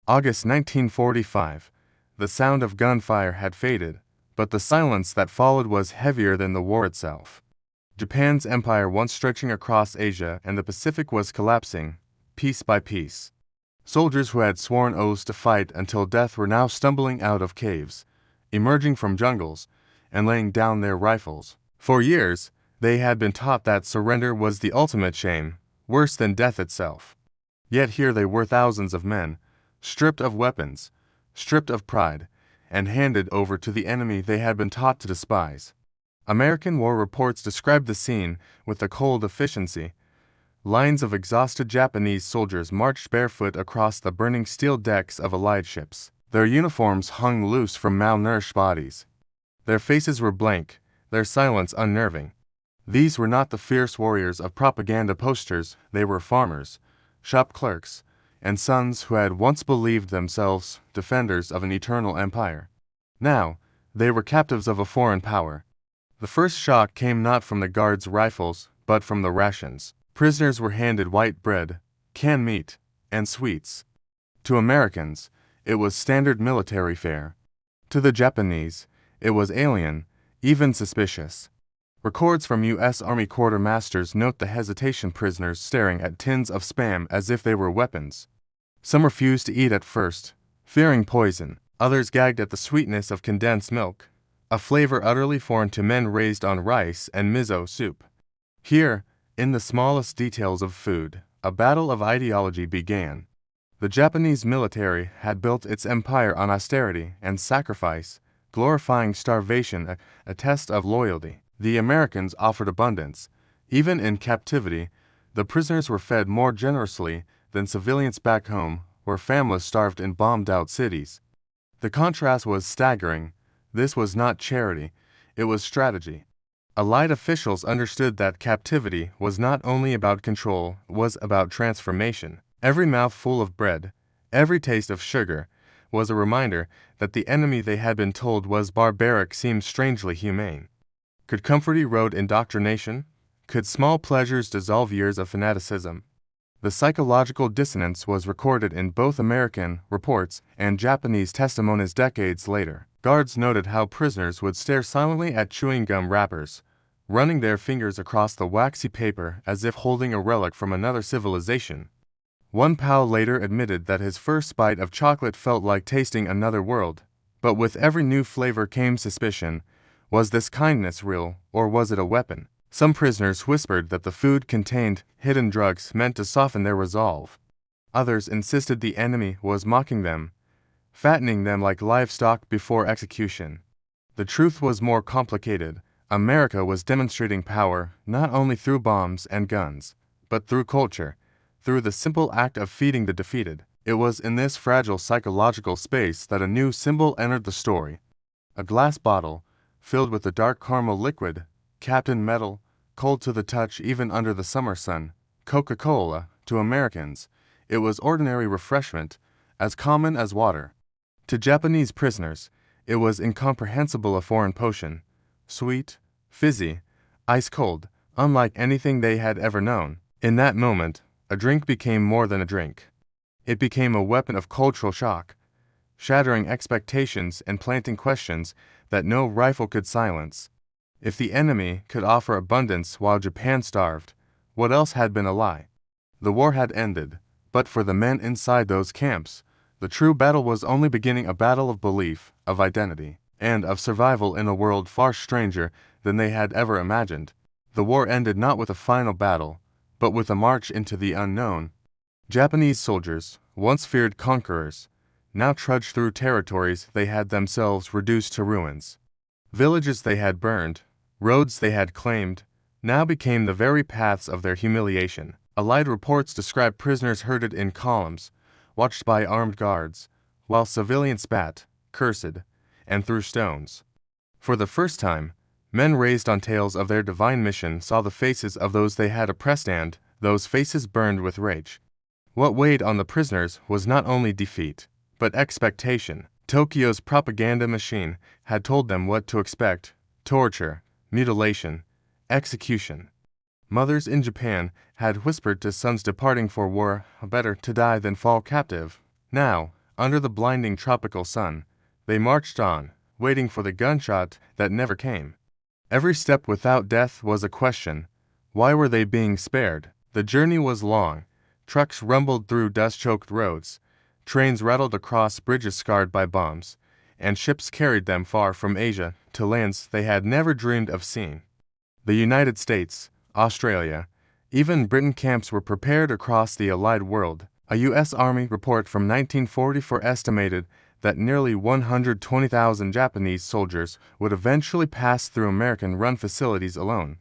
August 1945. The sound of gunfire had faded, but the silence that followed was heavier than the war itself. Japan's empire, once stretching across Asia and the Pacific, was collapsing, piece by piece. Soldiers who had sworn oaths to fight until death were now stumbling out of caves, emerging from jungles, and laying down their rifles. For years, they had been taught that surrender was the ultimate shame, worse than death itself. Yet here they were, thousands of men, stripped of weapons, stripped of pride, and handed over to the enemy they had been taught to despise. American war reports described the scene with a cold efficiency. Lines of exhausted Japanese soldiers marched barefoot across the burning steel decks of Allied ships. Their uniforms hung loose from malnourished bodies. Their faces were blank, their silence unnerving. These were not the fierce warriors of propaganda posters, they were farmers, shop clerks, and sons who had once believed themselves defenders of an eternal empire. Now, they were captives of a foreign power. The first shock came not from the guards' rifles, but from the rations. Prisoners were handed white bread, canned meat, and sweets. To Americans, it was standard military fare. To the Japanese, it was alien, even suspicious. Records from U.S. Army quartermasters note the hesitation, prisoners staring at tins of Spam as if they were weapons. Some refused to eat at first, fearing poison. Others gagged at the sweetness of condensed milk, a flavor utterly foreign to men raised on rice and miso soup. Here, in the smallest details of food, a battle of ideology began. The Japanese military had built its empire on austerity and sacrifice, glorifying starvation, a test of loyalty. The Americans offered abundance. Even in captivity, the prisoners were fed more generously than civilians back home, where families starved in bombed-out cities. The contrast was staggering. This was not charity, it was strategy. Allied officials understood that captivity was not only about control, it was about transformation. Every mouthful of bread, every taste of sugar, was a reminder that the enemy they had been told was barbaric seemed strangely humane. Could comfort erode indoctrination? Could small pleasures dissolve years of fanaticism? The psychological dissonance was recorded in both American reports and Japanese testimonies decades later. Guards noted how prisoners would stare silently at chewing gum wrappers, running their fingers across the waxy paper as if holding a relic from another civilization. One POW later admitted that his first bite of chocolate felt like tasting another world. But with every new flavor came suspicion. Was this kindness real, or was it a weapon? Some prisoners whispered that the food contained hidden drugs meant to soften their resolve. Others insisted the enemy was mocking them, fattening them like livestock before execution. The truth was more complicated. America was demonstrating power not only through bombs and guns, but through culture, through the simple act of feeding the defeated. It was in this fragile psychological space that a new symbol entered the story. A glass bottle, filled with a dark caramel liquid, capped in metal, cold to the touch even under the summer sun. Coca-Cola, to Americans, it was ordinary refreshment, as common as water. To Japanese prisoners, it was incomprehensible, a foreign potion, sweet, fizzy, ice-cold, unlike anything they had ever known. In that moment, a drink became more than a drink. It became a weapon of cultural shock, shattering expectations and planting questions that no rifle could silence. If the enemy could offer abundance while Japan starved, what else had been a lie? The war had ended, but for the men inside those camps, the true battle was only beginning, a battle of belief, of identity, and of survival in a world far stranger than they had ever imagined. The war ended not with a final battle, but with a march into the unknown. Japanese soldiers, once feared conquerors, now trudged through territories they had themselves reduced to ruins. Villages they had burned, roads they had claimed, now became the very paths of their humiliation. Allied reports describe prisoners herded in columns, watched by armed guards, while civilians spat, cursed, and threw stones. For the first time, men raised on tales of their divine mission saw the faces of those they had oppressed, and those faces burned with rage. What weighed on the prisoners was not only defeat, but expectation. Tokyo's propaganda machine had told them what to expect: torture, mutilation, execution. Mothers in Japan had whispered to sons departing for war, better to die than fall captive. Now, Under the blinding tropical sun, they marched on, waiting for the gunshot that never came. Every step without death was a question. Why were they being spared? The journey was long. Trucks rumbled through dust-choked roads, trains rattled across bridges scarred by bombs, and ships carried them far from Asia to lands they had never dreamed of seeing. The United States, Australia, even Britain camps were prepared across the Allied world. A U.S. Army report from 1944 estimated that nearly 120,000 Japanese soldiers would eventually pass through American-run facilities alone.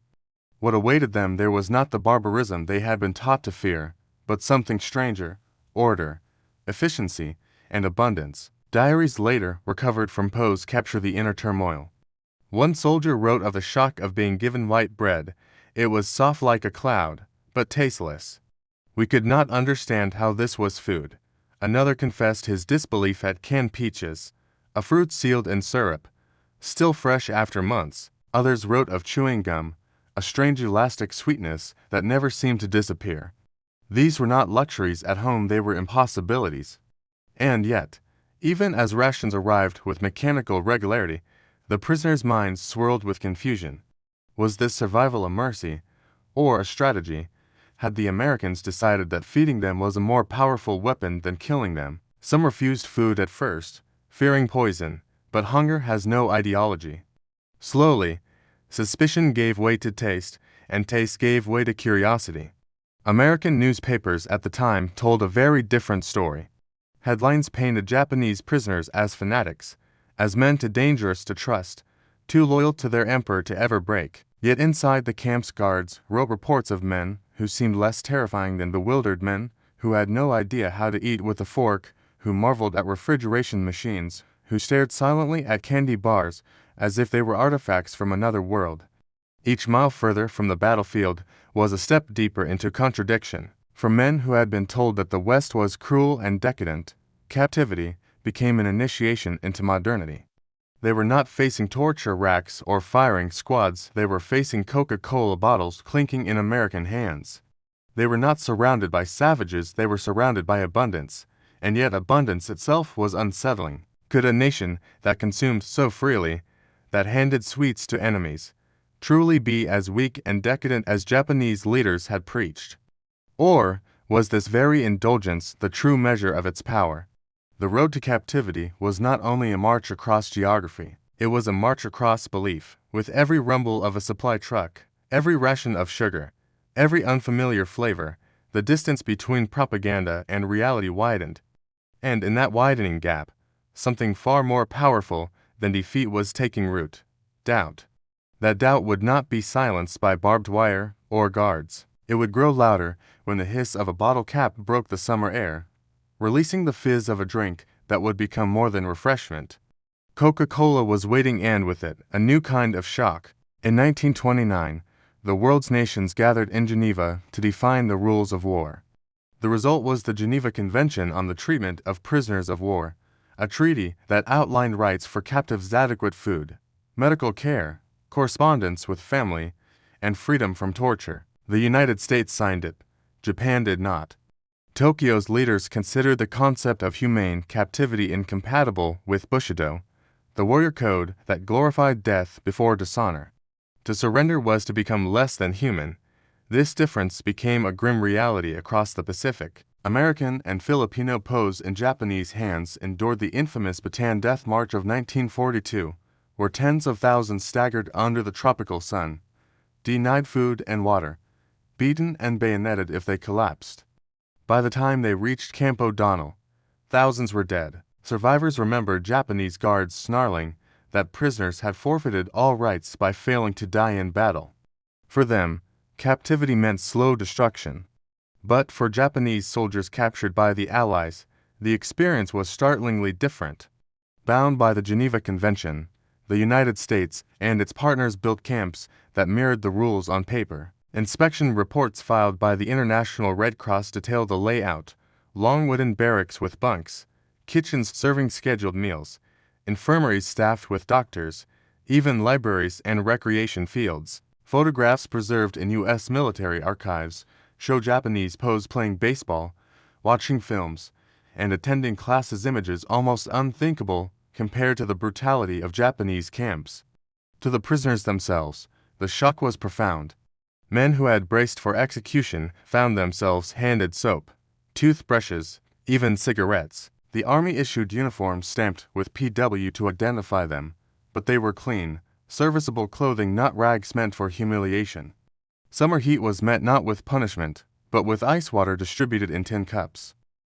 What awaited them there was not the barbarism they had been taught to fear, but something stranger: order, efficiency, and abundance. Diaries later recovered from POWs capture the inner turmoil. One soldier wrote of the shock of being given white bread. It was soft like a cloud, but tasteless. We could not understand how this was food. Another confessed his disbelief at canned peaches, a fruit sealed in syrup, still fresh after months. Others wrote of chewing gum, a strange elastic sweetness that never seemed to disappear. These were not luxuries at home, they were impossibilities. And yet, even as rations arrived with mechanical regularity, the prisoners' minds swirled with confusion. Was this survival a mercy, or a strategy? Had the Americans decided that feeding them was a more powerful weapon than killing them? Some refused food at first, fearing poison, but hunger has no ideology. Slowly, suspicion gave way to taste, and taste gave way to curiosity. American newspapers at the time told a very different story. Headlines painted Japanese prisoners as fanatics, as men too dangerous to trust, too loyal to their emperor to ever break. Yet inside the camp's guards wrote reports of men who seemed less terrifying than bewildered men, who had no idea how to eat with a fork, who marveled at refrigeration machines, who stared silently at candy bars as if they were artifacts from another world. Each mile further from the battlefield was a step deeper into contradiction. From men who had been told that the West was cruel and decadent, captivity became an initiation into modernity. They were not facing torture racks or firing squads, they were facing Coca-Cola bottles clinking in American hands. They were not surrounded by savages, they were surrounded by abundance, and yet abundance itself was unsettling. Could a nation that consumed so freely, that handed sweets to enemies, truly be as weak and decadent as Japanese leaders had preached? Or was this very indulgence the true measure of its power? The road to captivity was not only a march across geography, it was a march across belief. With every rumble of a supply truck, every ration of sugar, every unfamiliar flavor, the distance between propaganda and reality widened. And in that widening gap, something far more powerful than defeat was taking root: doubt. That doubt would not be silenced by barbed wire or guards. It would grow louder when the hiss of a bottle cap broke the summer air, releasing the fizz of a drink that would become more than refreshment. Coca-Cola was waiting, and with it, a new kind of shock. In 1929, the world's nations gathered in Geneva to define the rules of war. The result was the Geneva Convention on the Treatment of Prisoners of War, a treaty that outlined rights for captives, adequate food, medical care, correspondence with family, and freedom from torture. The United States signed it. Japan did not. Tokyo's leaders considered the concept of humane captivity incompatible with Bushido, the warrior code that glorified death before dishonor. To surrender was to become less than human. This difference became a grim reality across the Pacific. American and Filipino POWs in Japanese hands endured the infamous Bataan Death March of 1942, where tens of thousands staggered under the tropical sun, denied food and water, beaten and bayoneted if they collapsed. By the time they reached Camp O'Donnell, thousands were dead. Survivors remembered Japanese guards snarling that prisoners had forfeited all rights by failing to die in battle. For them, captivity meant slow destruction. But for Japanese soldiers captured by the Allies, the experience was startlingly different. Bound by the Geneva Convention, the United States and its partners built camps that mirrored the rules on paper. Inspection reports filed by the International Red Cross detailed the layout: long wooden barracks with bunks, kitchens serving scheduled meals, infirmaries staffed with doctors, even libraries and recreation fields. Photographs preserved in U.S. military archives show Japanese POWs playing baseball, watching films, and attending classes, images almost unthinkable compared to the brutality of Japanese camps. To the prisoners themselves, the shock was profound. Men who had braced for execution found themselves handed soap, toothbrushes, even cigarettes. The army issued uniforms stamped with PW to identify them, but they were clean, serviceable clothing, not rags meant for humiliation. Summer heat was met not with punishment, but with ice water distributed in tin cups.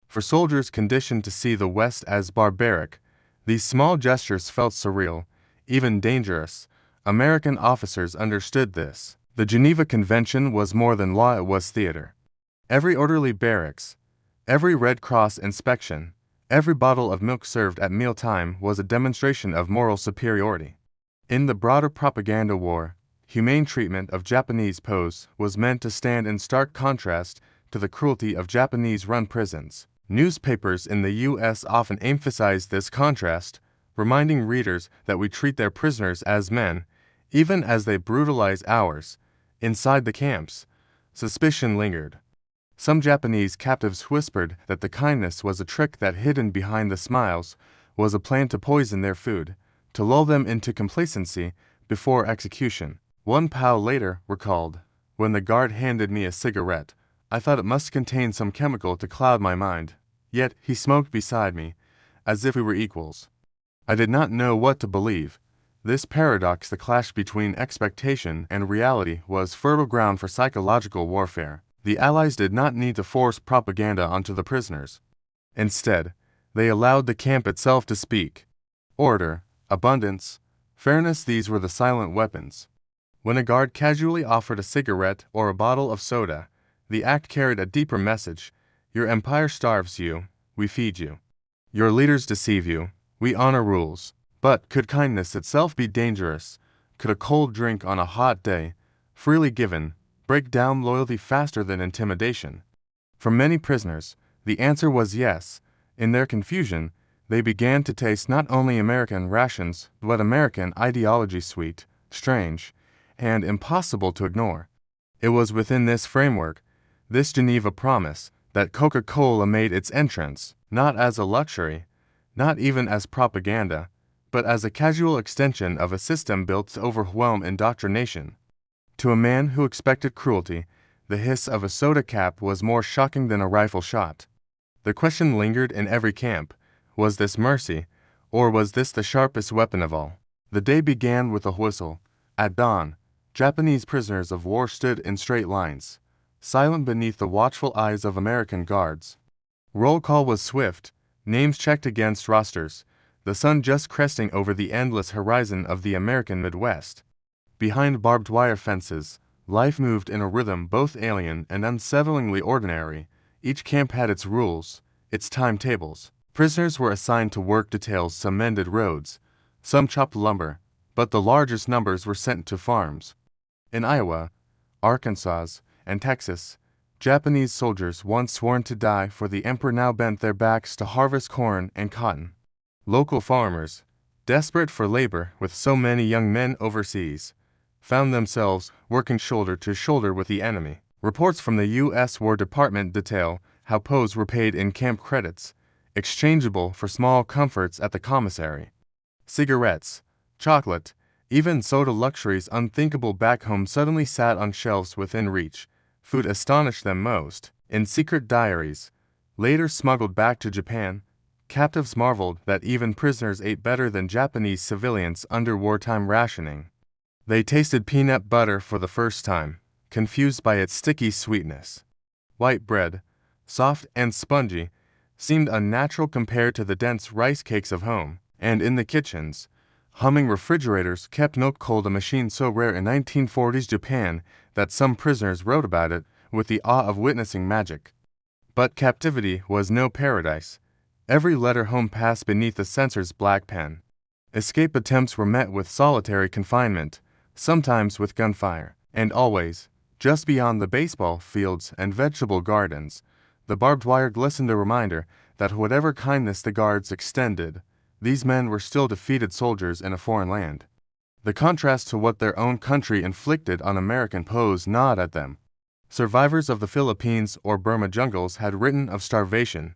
For soldiers conditioned to see the West as barbaric, these small gestures felt surreal, even dangerous. American officers understood this. The Geneva Convention was more than law, it was theater. Every orderly barracks, every Red Cross inspection, every bottle of milk served at mealtime was a demonstration of moral superiority. In the broader propaganda war, humane treatment of Japanese POWs was meant to stand in stark contrast to the cruelty of Japanese-run prisons. Newspapers in the U.S. often emphasize this contrast, reminding readers that we treat their prisoners as men, even as they brutalize ours. Inside the camps, suspicion lingered. Some Japanese captives whispered that the kindness was a trick, that hidden behind the smiles was a plan to poison their food, to lull them into complacency before execution. One POW later recalled, "When the guard handed me a cigarette, I thought it must contain some chemical to cloud my mind. Yet he smoked beside me, as if we were equals. I did not know what to believe." This paradox, the clash between expectation and reality, was fertile ground for psychological warfare. The Allies did not need to force propaganda onto the prisoners. Instead, they allowed the camp itself to speak. Order, abundance, fairness, these were the silent weapons. When a guard casually offered a cigarette or a bottle of soda, the act carried a deeper message. Your empire starves you, we feed you. Your leaders deceive you, we honor rules. But could kindness itself be dangerous? Could a cold drink on a hot day, freely given, break down loyalty faster than intimidation? For many prisoners, the answer was yes. In their confusion, they began to taste not only American rations, but American ideology, sweet, strange, and impossible to ignore. It was within this framework, this Geneva promise, that Coca-Cola made its entrance, not as a luxury, not even as propaganda, but as a casual extension of a system built to overwhelm indoctrination. To a man who expected cruelty, the hiss of a soda cap was more shocking than a rifle shot. The question lingered in every camp: was this mercy, or was this the sharpest weapon of all? The day began with a whistle. At dawn, Japanese prisoners of war stood in straight lines, silent beneath the watchful eyes of American guards. Roll call was swift, names checked against rosters, the sun just cresting over the endless horizon of the American Midwest. Behind barbed wire fences, life moved in a rhythm both alien and unsettlingly ordinary. Each camp had its rules, its timetables. Prisoners were assigned to work details, some mended roads, some chopped lumber, but the largest numbers were sent to farms. In Iowa, Arkansas, and Texas, Japanese soldiers once sworn to die for the emperor now bent their backs to harvest corn and cotton. Local farmers, desperate for labor with so many young men overseas, found themselves working shoulder to shoulder with the enemy. Reports from the U.S. War Department detail how POWs were paid in camp credits, exchangeable for small comforts at the commissary. Cigarettes, chocolate, even soda, luxuries unthinkable back home, suddenly sat on shelves within reach. Food astonished them most. In secret diaries, later smuggled back to Japan, captives marveled that even prisoners ate better than Japanese civilians under wartime rationing. They tasted peanut butter for the first time, confused by its sticky sweetness. White bread, soft and spongy, seemed unnatural compared to the dense rice cakes of home. And in the kitchens, humming refrigerators kept milk cold, a machine so rare in 1940s Japan that some prisoners wrote about it with the awe of witnessing magic. But captivity was no paradise. Every letter home passed beneath the censor's black pen. Escape attempts were met with solitary confinement, sometimes with gunfire, and always, just beyond the baseball fields and vegetable gardens, the barbed wire glistened, a reminder that whatever kindness the guards extended, these men were still defeated soldiers in a foreign land. The contrast to what their own country inflicted on American POWs gnawed at them. Survivors of the Philippines or Burma jungles had written of starvation,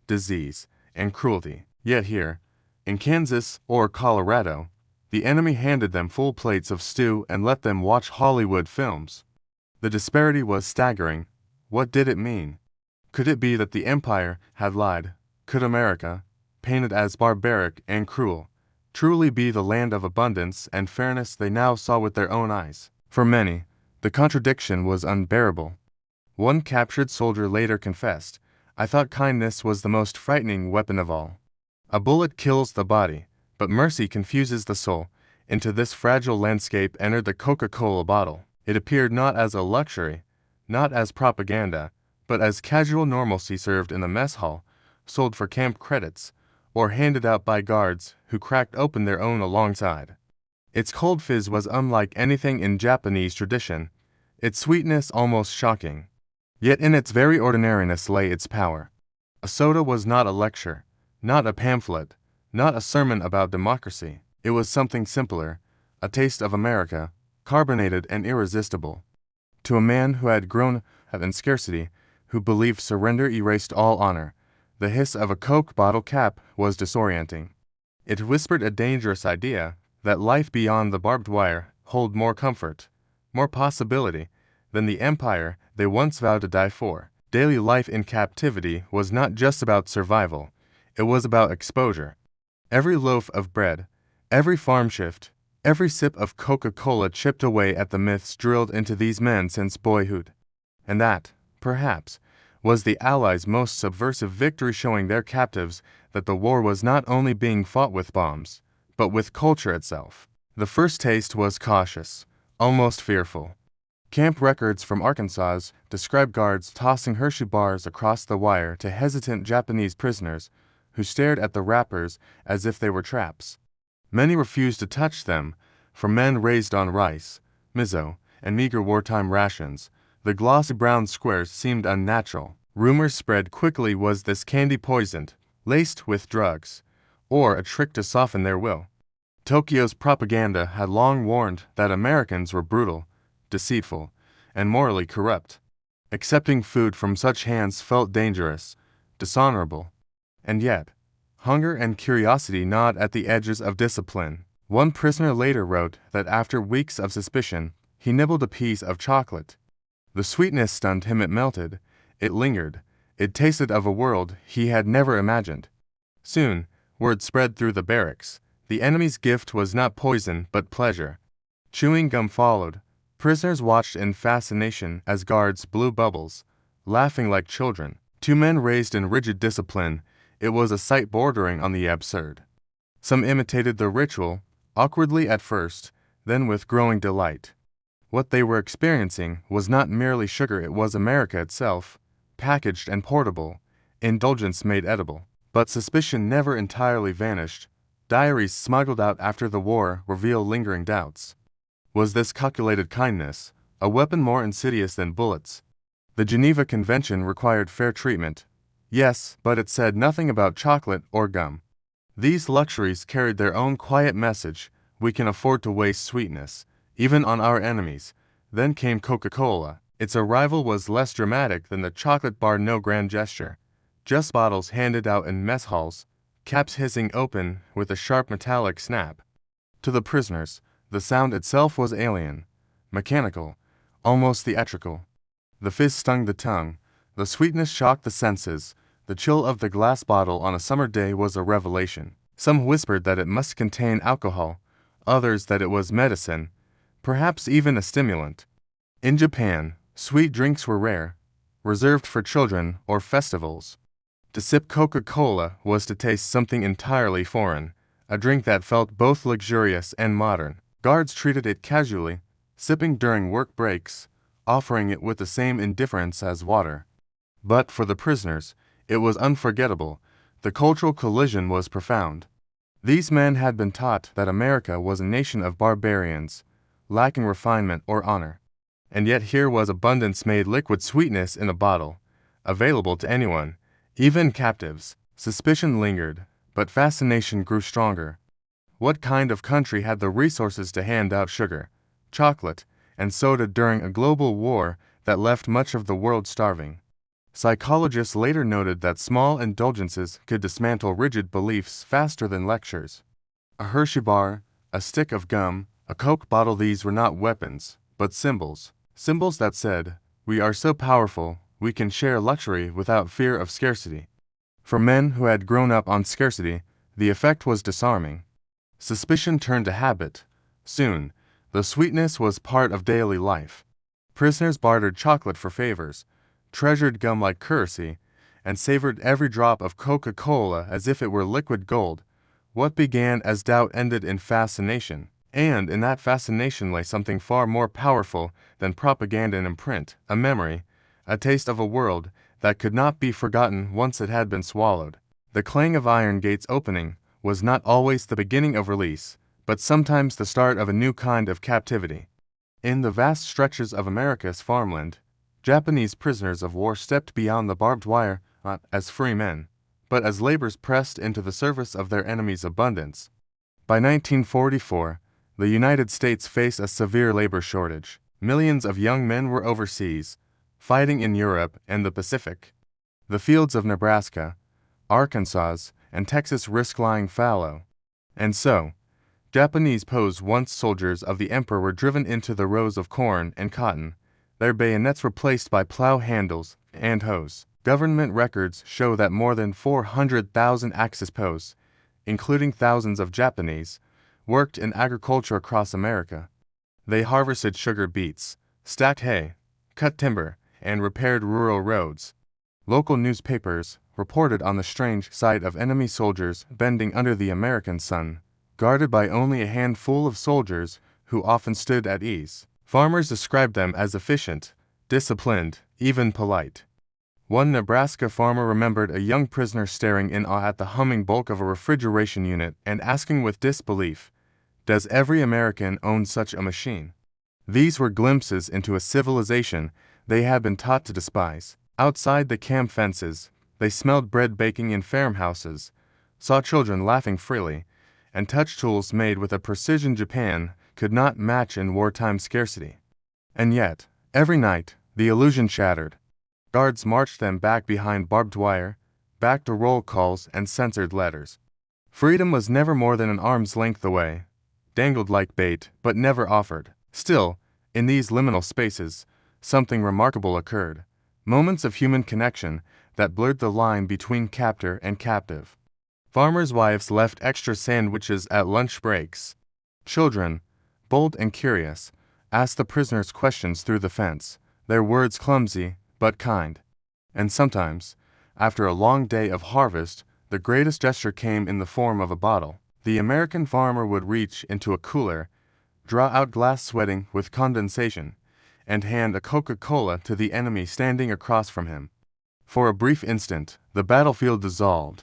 disease, and cruelty. Yet here, in Kansas or Colorado, the enemy handed them full plates of stew and let them watch Hollywood films. The disparity was staggering. What did it mean? Could it be that the empire had lied? Could America, painted as barbaric and cruel, truly be the land of abundance and fairness they now saw with their own eyes? For many, the contradiction was unbearable. One captured soldier later confessed, "I thought kindness was the most frightening weapon of all. A bullet kills the body, but mercy confuses the soul." Into this fragile landscape entered the Coca-Cola bottle. It appeared not as a luxury, not as propaganda, but as casual normalcy served in the mess hall, sold for camp credits, or handed out by guards who cracked open their own alongside. Its cold fizz was unlike anything in Japanese tradition, its sweetness almost shocking. Yet in its very ordinariness lay its power. A soda was not a lecture, not a pamphlet, not a sermon about democracy. It was something simpler, a taste of America, carbonated and irresistible. To a man who had grown up in scarcity, who believed surrender erased all honor, the hiss of a Coke bottle cap was disorienting. It whispered a dangerous idea, that life beyond the barbed wire held more comfort, more possibility, than the empire they once vowed to die for. Daily life in captivity was not just about survival, it was about exposure. Every loaf of bread, every farm shift, every sip of Coca-Cola chipped away at the myths drilled into these men since boyhood. And that, perhaps, was the Allies' most subversive victory, showing their captives that the war was not only being fought with bombs, but with culture itself. The first taste was cautious, almost fearful. Camp records from Arkansas describe guards tossing Hershey bars across the wire to hesitant Japanese prisoners who stared at the wrappers as if they were traps. Many refused to touch them. For men raised on rice, miso, and meager wartime rations, the glossy brown squares seemed unnatural. Rumors spread quickly: was this candy poisoned, laced with drugs, or a trick to soften their will? Tokyo's propaganda had long warned that Americans were brutal, deceitful, and morally corrupt. Accepting food from such hands felt dangerous, dishonorable. And yet, hunger and curiosity gnawed at the edges of discipline. One prisoner later wrote that after weeks of suspicion, he nibbled a piece of chocolate. The sweetness stunned him. It melted, it lingered, it tasted of a world he had never imagined. Soon, word spread through the barracks. The enemy's gift was not poison but pleasure. Chewing gum followed. Prisoners watched in fascination as guards blew bubbles, laughing like children. Two men raised in rigid discipline, it was a sight bordering on the absurd. Some imitated the ritual, awkwardly at first, then with growing delight. What they were experiencing was not merely sugar, it was America itself, packaged and portable, indulgence made edible. But suspicion never entirely vanished. Diaries smuggled out after the war reveal lingering doubts. Was this calculated kindness, a weapon more insidious than bullets? The Geneva Convention required fair treatment. Yes, but it said nothing about chocolate or gum. These luxuries carried their own quiet message: we can afford to waste sweetness, even on our enemies. Then came Coca-Cola. Its arrival was less dramatic than the chocolate bar, no grand gesture. Just bottles handed out in mess halls, caps hissing open with a sharp metallic snap. To the prisoners, the sound itself was alien, mechanical, almost theatrical. The fizz stung the tongue, the sweetness shocked the senses, the chill of the glass bottle on a summer day was a revelation. Some whispered that it must contain alcohol, others that it was medicine, perhaps even a stimulant. In Japan, sweet drinks were rare, reserved for children or festivals. To sip Coca-Cola was to taste something entirely foreign, a drink that felt both luxurious and modern. Guards treated it casually, sipping during work breaks, offering it with the same indifference as water. But for the prisoners, it was unforgettable. The cultural collision was profound. These men had been taught that America was a nation of barbarians, lacking refinement or honor. And yet here was abundance made liquid, sweetness in a bottle, available to anyone, even captives. Suspicion lingered, but fascination grew stronger. What kind of country had the resources to hand out sugar, chocolate, and soda during a global war that left much of the world starving? Psychologists later noted that small indulgences could dismantle rigid beliefs faster than lectures. A Hershey bar, a stick of gum, a Coke bottle, these were not weapons, but symbols. Symbols that said, "We are so powerful, we can share luxury without fear of scarcity." For men who had grown up on scarcity, the effect was disarming. Suspicion turned to habit. Soon, the sweetness was part of daily life. Prisoners bartered chocolate for favors, treasured gum like currency, and savored every drop of Coca-Cola as if it were liquid gold. What began as doubt ended in fascination, and in that fascination lay something far more powerful than propaganda and imprint, a memory, a taste of a world that could not be forgotten once it had been swallowed. The clang of iron gates opening was not always the beginning of release, but sometimes the start of a new kind of captivity. In the vast stretches of America's farmland, Japanese prisoners of war stepped beyond the barbed wire, not as free men, but as laborers pressed into the service of their enemies' abundance. By 1944, the United States faced a severe labor shortage. Millions of young men were overseas, fighting in Europe and the Pacific. The fields of Nebraska, Arkansas, and Texas risked lying fallow. And so, Japanese POWs, once soldiers of the emperor, were driven into the rows of corn and cotton, their bayonets replaced by plow handles and hoes. Government records show that more than 400,000 Axis POWs, including thousands of Japanese, worked in agriculture across America. They harvested sugar beets, stacked hay, cut timber, and repaired rural roads. Local newspapers reported on the strange sight of enemy soldiers bending under the American sun, guarded by only a handful of soldiers who often stood at ease. Farmers described them as efficient, disciplined, even polite. One Nebraska farmer remembered a young prisoner staring in awe at the humming bulk of a refrigeration unit and asking with disbelief, "Does every American own such a machine?" These were glimpses into a civilization they had been taught to despise. Outside the camp fences, they smelled bread baking in farmhouses, saw children laughing freely, and touched tools made with a precision Japan could not match in wartime scarcity. And yet, every night, the illusion shattered. Guards marched them back behind barbed wire, back to roll calls and censored letters. Freedom was never more than an arm's length away, dangled like bait, but never offered. Still, in these liminal spaces, something remarkable occurred. Moments of human connection that blurred the line between captor and captive. Farmers' wives left extra sandwiches at lunch breaks. Children, bold and curious, asked the prisoners questions through the fence, their words clumsy but kind. And sometimes, after a long day of harvest, the greatest gesture came in the form of a bottle. The American farmer would reach into a cooler, draw out glass sweating with condensation, and hand a Coca-Cola to the enemy standing across from him. For a brief instant, the battlefield dissolved.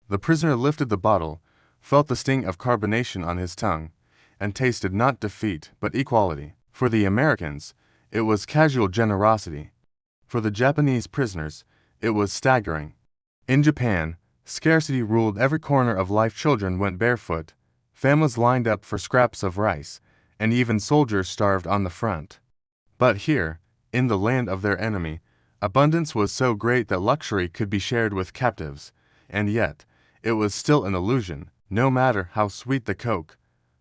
The prisoner lifted the bottle, felt the sting of carbonation on his tongue, and tasted not defeat but equality. For the Americans, it was casual generosity. For the Japanese prisoners, it was staggering. In Japan, scarcity ruled every corner of life. Children went barefoot, families lined up for scraps of rice, and even soldiers starved on the front. But here, in the land of their enemy, abundance was so great that luxury could be shared with captives, and yet, it was still an illusion, no matter how sweet the Coke,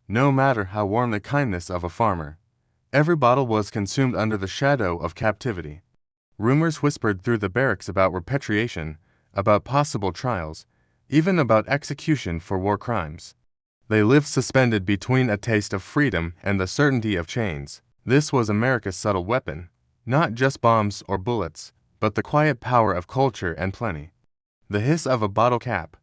no matter how warm the kindness of a farmer. Every bottle was consumed under the shadow of captivity. Rumors whispered through the barracks about repatriation, about possible trials, even about execution for war crimes. They lived suspended between a taste of freedom and the certainty of chains. This was America's subtle weapon, not just bombs or bullets, but the quiet power of culture and plenty. The hiss of a bottle cap,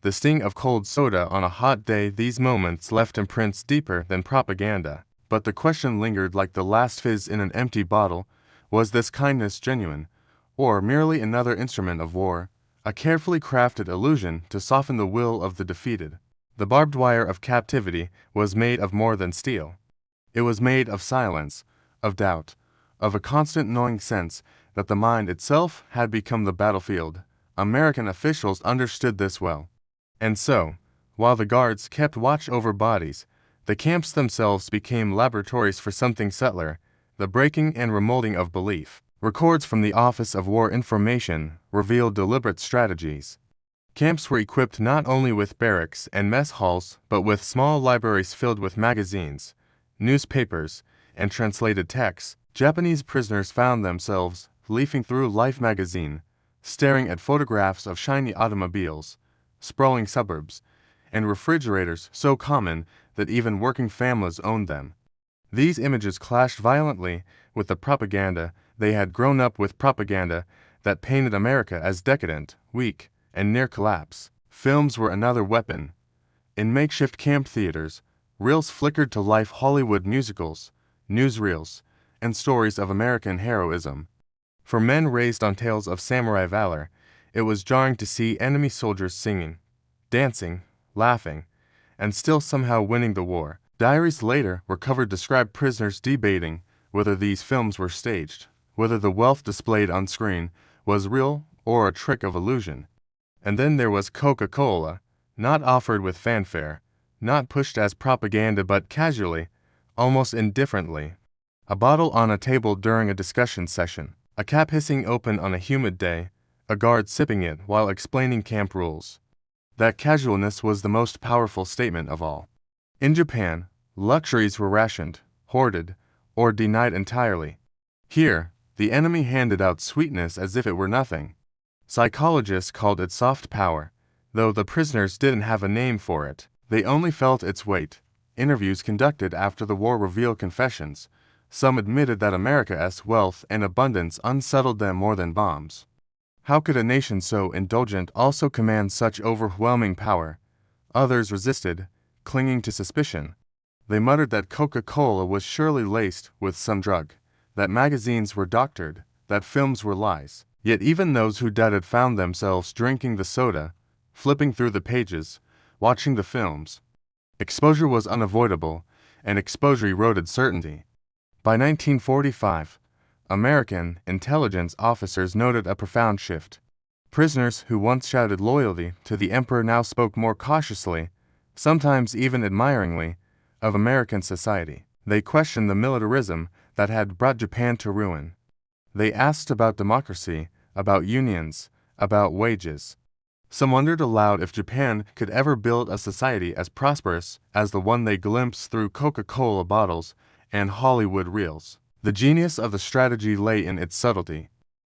the sting of cold soda on a hot day, these moments left imprints deeper than propaganda. But the question lingered like the last fizz in an empty bottle: was this kindness genuine, or merely another instrument of war, a carefully crafted illusion to soften the will of the defeated? The barbed wire of captivity was made of more than steel. It was made of silence, of doubt, of a constant gnawing sense that the mind itself had become the battlefield. American officials understood this well. And so, while the guards kept watch over bodies, the camps themselves became laboratories for something subtler, the breaking and remolding of belief. Records from the Office of War Information revealed deliberate strategies. Camps were equipped not only with barracks and mess halls, but with small libraries filled with magazines, newspapers, and translated texts. Japanese prisoners found themselves leafing through Life magazine, staring at photographs of shiny automobiles, sprawling suburbs, and refrigerators so common that even working families owned them. These images clashed violently with the propaganda. They had grown up with propaganda that painted America as decadent, weak, and near collapse. Films were another weapon. In makeshift camp theaters, reels flickered to life Hollywood musicals, newsreels, and stories of American heroism. For men raised on tales of samurai valor, it was jarring to see enemy soldiers singing, dancing, laughing, and still somehow winning the war. Diaries later recovered described prisoners debating whether these films were staged, whether the wealth displayed on screen was real or a trick of illusion. And then there was Coca-Cola, not offered with fanfare, not pushed as propaganda but casually, almost indifferently. A bottle on a table during a discussion session, a cap hissing open on a humid day, a guard sipping it while explaining camp rules. That casualness was the most powerful statement of all. In Japan, luxuries were rationed, hoarded, or denied entirely. Here, the enemy handed out sweetness as if it were nothing. Psychologists called it soft power, though the prisoners didn't have a name for it. They only felt its weight. Interviews conducted after the war revealed confessions. Some admitted that America's wealth and abundance unsettled them more than bombs. How could a nation so indulgent also command such overwhelming power? Others resisted, clinging to suspicion. They muttered that Coca-Cola was surely laced with some drug, that magazines were doctored, that films were lies. Yet even those who doubted found themselves drinking the soda, flipping through the pages, watching the films. Exposure was unavoidable, and exposure eroded certainty. By 1945, American intelligence officers noted a profound shift. Prisoners who once shouted loyalty to the emperor now spoke more cautiously, sometimes even admiringly, of American society. They questioned the militarism that had brought Japan to ruin. They asked about democracy, about unions, about wages. Some wondered aloud if Japan could ever build a society as prosperous as the one they glimpsed through Coca-Cola bottles and Hollywood reels. The genius of the strategy lay in its subtlety.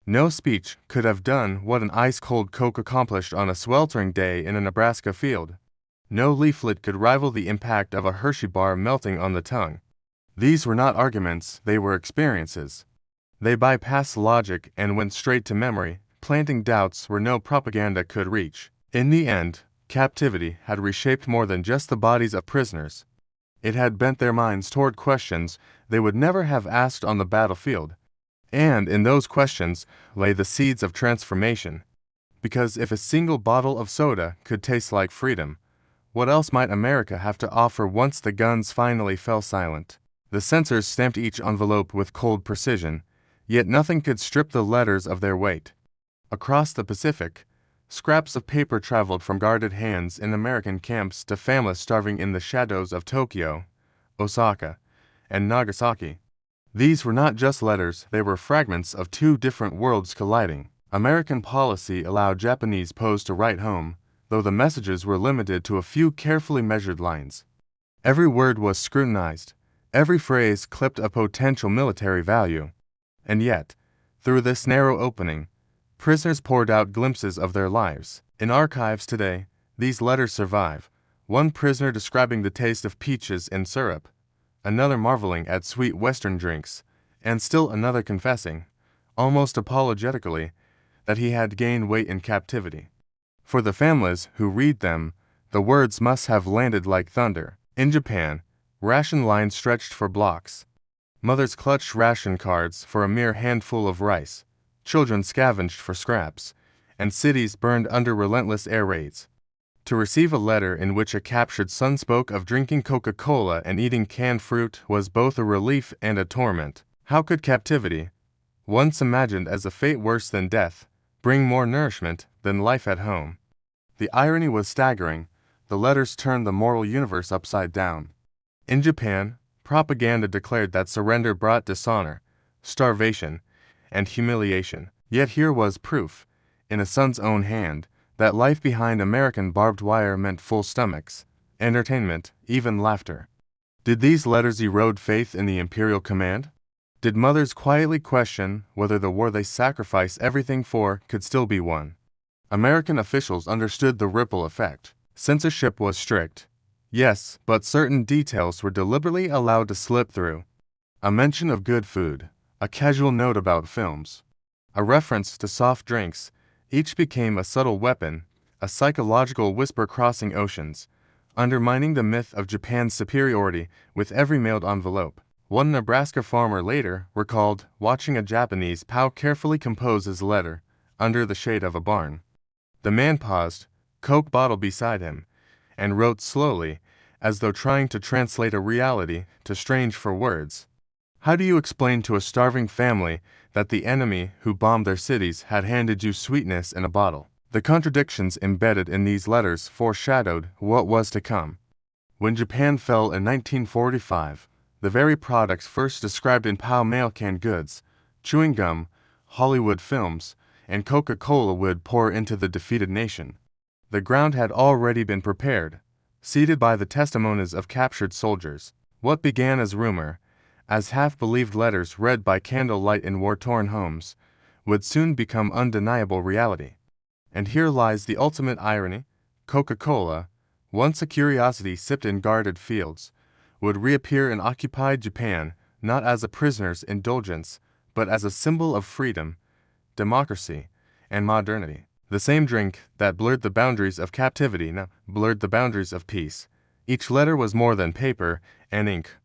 No speech could have done what an ice-cold Coke accomplished on a sweltering day in a Nebraska field. No leaflet could rival the impact of a Hershey bar melting on the tongue. These were not arguments, they were experiences. They bypassed logic and went straight to memory, planting doubts where no propaganda could reach. In the end, captivity had reshaped more than just the bodies of prisoners. It had bent their minds toward questions they would never have asked on the battlefield. And in those questions lay the seeds of transformation. Because if a single bottle of soda could taste like freedom, what else might America have to offer once the guns finally fell silent? The censors stamped each envelope with cold precision, yet nothing could strip the letters of their weight. Across the Pacific, scraps of paper traveled from guarded hands in American camps to families starving in the shadows of Tokyo, Osaka, and Nagasaki. These were not just letters, they were fragments of two different worlds colliding. American policy allowed Japanese posts to write home, though the messages were limited to a few carefully measured lines. Every word was scrutinized, every phrase clipped a potential military value. And yet, through this narrow opening, prisoners poured out glimpses of their lives. In archives today, these letters survive, one prisoner describing the taste of peaches and syrup, another marveling at sweet Western drinks, and still another confessing, almost apologetically, that he had gained weight in captivity. For the families who read them, the words must have landed like thunder. In Japan, ration lines stretched for blocks. Mothers clutched ration cards for a mere handful of rice. Children scavenged for scraps, and cities burned under relentless air raids. To receive a letter in which a captured son spoke of drinking Coca-Cola and eating canned fruit was both a relief and a torment. How could captivity, once imagined as a fate worse than death, bring more nourishment than life at home? The irony was staggering. The letters turned the moral universe upside down. In Japan, propaganda declared that surrender brought dishonor, starvation, and humiliation. Yet here was proof, in a son's own hand, that life behind American barbed wire meant full stomachs, entertainment, even laughter. Did these letters erode faith in the imperial command? Did mothers quietly question whether the war they sacrificed everything for could still be won? American officials understood the ripple effect. Censorship was strict. Yes, but certain details were deliberately allowed to slip through. A mention of good food, a casual note about films, a reference to soft drinks, each became a subtle weapon, a psychological whisper crossing oceans, undermining the myth of Japan's superiority with every mailed envelope. One Nebraska farmer later recalled watching a Japanese POW carefully compose his letter under the shade of a barn. The man paused, Coke bottle beside him, and wrote slowly, as though trying to translate a reality too strange for words. How do you explain to a starving family that the enemy who bombed their cities had handed you sweetness in a bottle? The contradictions embedded in these letters foreshadowed what was to come. When Japan fell in 1945, the very products first described in POW mail canned goods, chewing gum, Hollywood films, and Coca-Cola would pour into the defeated nation. The ground had already been prepared, seeded by the testimonies of captured soldiers. What began as rumor, as half-believed letters read by candlelight in war-torn homes, would soon become undeniable reality. And here lies the ultimate irony. Coca-Cola, once a curiosity sipped in guarded fields, would reappear in occupied Japan not as a prisoner's indulgence, but as a symbol of freedom, democracy, and modernity. The same drink that blurred the boundaries of captivity now blurred the boundaries of peace. Each letter was more than paper and ink.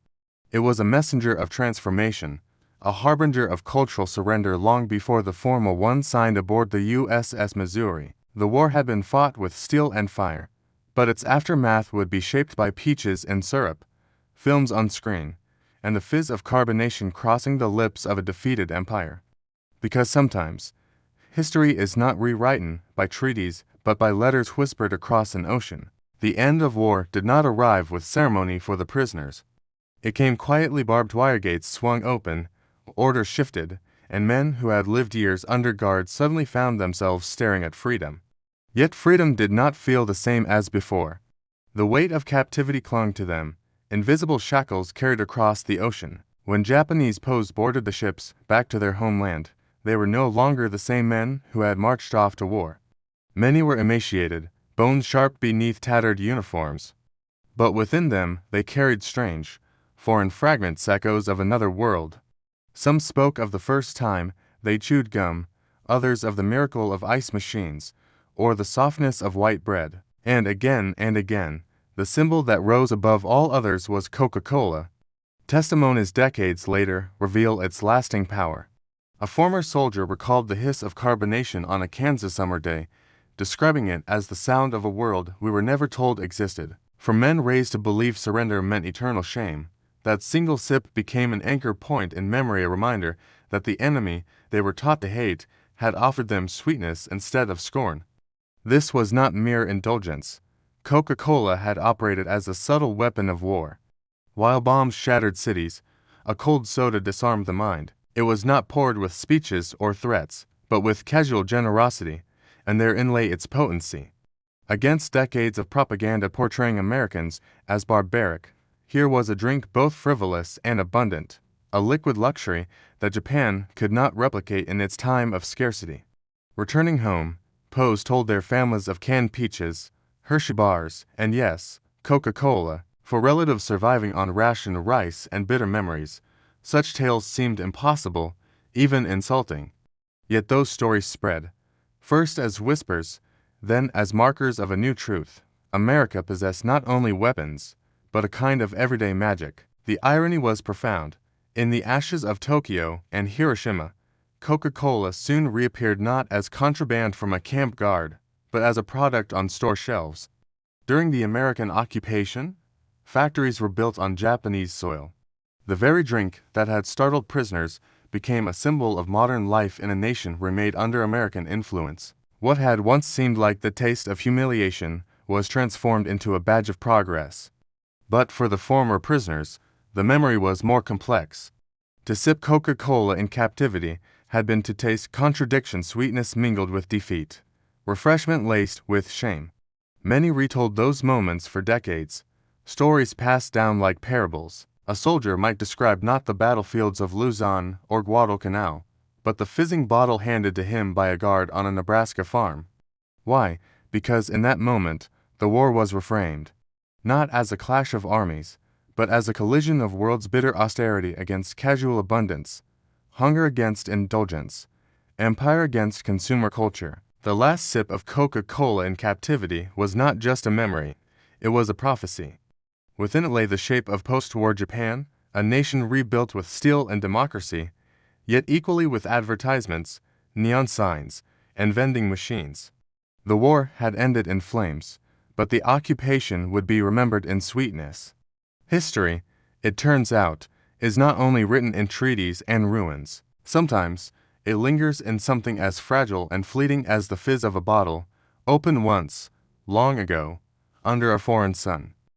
It was a messenger of transformation, a harbinger of cultural surrender long before the formal one signed aboard the USS Missouri. The war had been fought with steel and fire, but its aftermath would be shaped by peaches and syrup, films on screen, and the fizz of carbonation crossing the lips of a defeated empire. Because sometimes, history is not rewritten by treaties but by letters whispered across an ocean. The end of war did not arrive with ceremony for the prisoners. It came quietly. Barbed wire gates swung open, orders shifted, and men who had lived years under guard suddenly found themselves staring at freedom. Yet freedom did not feel the same as before. The weight of captivity clung to them, invisible shackles carried across the ocean. When Japanese POWs boarded the ships back to their homeland, they were no longer the same men who had marched off to war. Many were emaciated, bones sharp beneath tattered uniforms. But within them they carried strange, foreign fragments, echoes of another world. Some spoke of the first time they chewed gum, others of the miracle of ice machines, or the softness of white bread. And again, the symbol that rose above all others was Coca-Cola. Testimonies decades later reveal its lasting power. A former soldier recalled the hiss of carbonation on a Kansas summer day, describing it as the sound of a world we were never told existed. For men raised to believe surrender meant eternal shame, that single sip became an anchor point in memory, a reminder that the enemy they were taught to hate had offered them sweetness instead of scorn. This was not mere indulgence. Coca-Cola had operated as a subtle weapon of war. While bombs shattered cities, a cold soda disarmed the mind. It was not poured with speeches or threats, but with casual generosity, and therein lay its potency. Against decades of propaganda portraying Americans as barbaric, here was a drink both frivolous and abundant, a liquid luxury that Japan could not replicate in its time of scarcity. Returning home, POWs told their families of canned peaches, Hershey bars, and yes, Coca-Cola. For relatives surviving on rationed rice and bitter memories, such tales seemed impossible, even insulting. Yet those stories spread, first as whispers, then as markers of a new truth. America possessed not only weapons, but a kind of everyday magic. The irony was profound. In the ashes of Tokyo and Hiroshima, Coca-Cola soon reappeared not as contraband from a camp guard, but as a product on store shelves. During the American occupation, factories were built on Japanese soil. The very drink that had startled prisoners became a symbol of modern life in a nation remade under American influence. What had once seemed like the taste of humiliation was transformed into a badge of progress. But for the former prisoners, the memory was more complex. To sip Coca-Cola in captivity had been to taste contradiction, sweetness mingled with defeat, refreshment laced with shame. Many retold those moments for decades, stories passed down like parables. A soldier might describe not the battlefields of Luzon or Guadalcanal, but the fizzing bottle handed to him by a guard on a Nebraska farm. Why? Because in that moment, the war was reframed, not as a clash of armies, but as a collision of world's bitter austerity against casual abundance, hunger against indulgence, empire against consumer culture. The last sip of Coca-Cola in captivity was not just a memory, it was a prophecy. Within it lay the shape of post-war Japan, a nation rebuilt with steel and democracy, yet equally with advertisements, neon signs, and vending machines. The war had ended in flames, but the occupation would be remembered in sweetness. History, it turns out, is not only written in treaties and ruins. Sometimes, it lingers in something as fragile and fleeting as the fizz of a bottle, opened once, long ago, under a foreign sun.